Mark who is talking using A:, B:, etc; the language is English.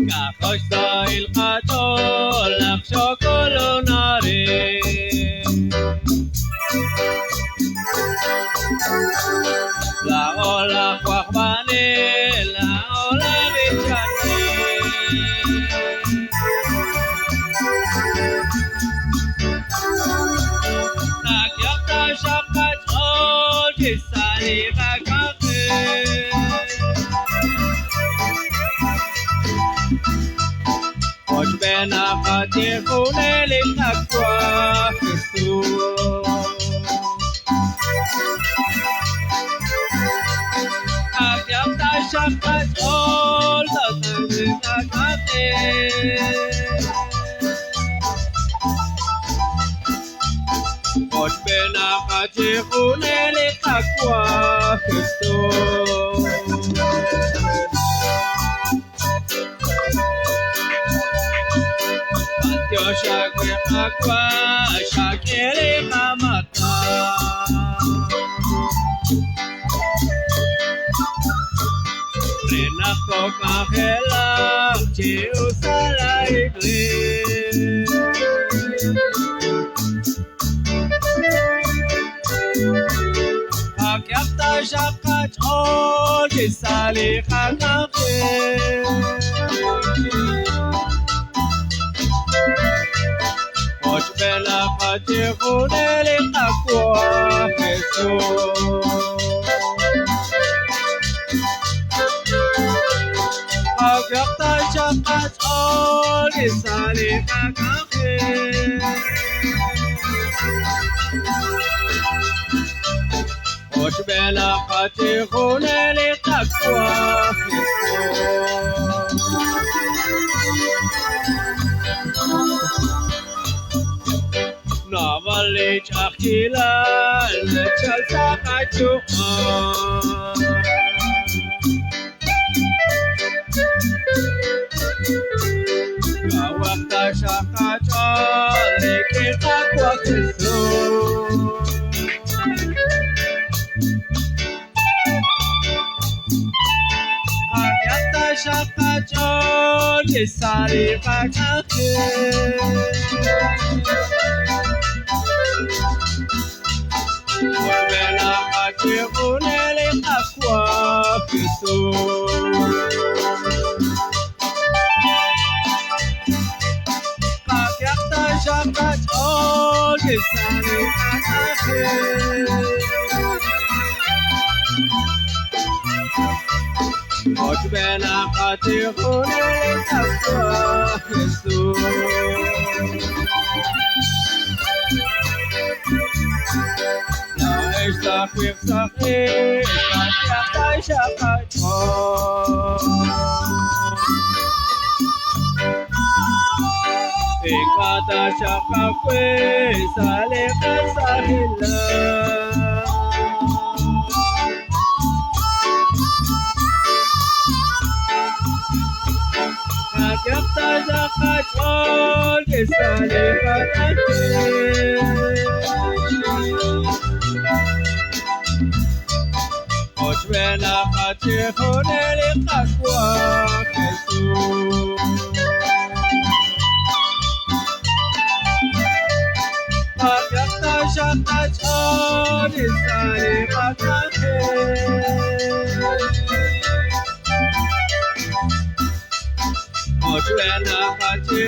A: Kakasta il katol ak chocolonare La ola kwakbane la ola bichane Nagyakta shakat ol kisali kakake Benakati akwa Jesús Agyapta shakat ol Tatagakate Ot benakati akwa Jesús Shakwe akwa shakere mamata Renako kahela chiusala igli Akyapta shakat ol kisali kakake Benakati akwa Jesús Agyapta shakat ol kisali kakake Osh benakati akwa Navalich akila lechal sakachua Kawakta shakacha lekita kwa Jesús Kagyata shakacha kisari kakake Benakati akwa Jesús Kagyapta shakat ol kisari kakake Ot benakati akwa Jesús Sakit sakit Kagyapta shakat Ikata shakakwe salika sahila Kagyapta shakat salika Osh benakati akwa Jesús Agyapta shakat kisali kakake Osh benakati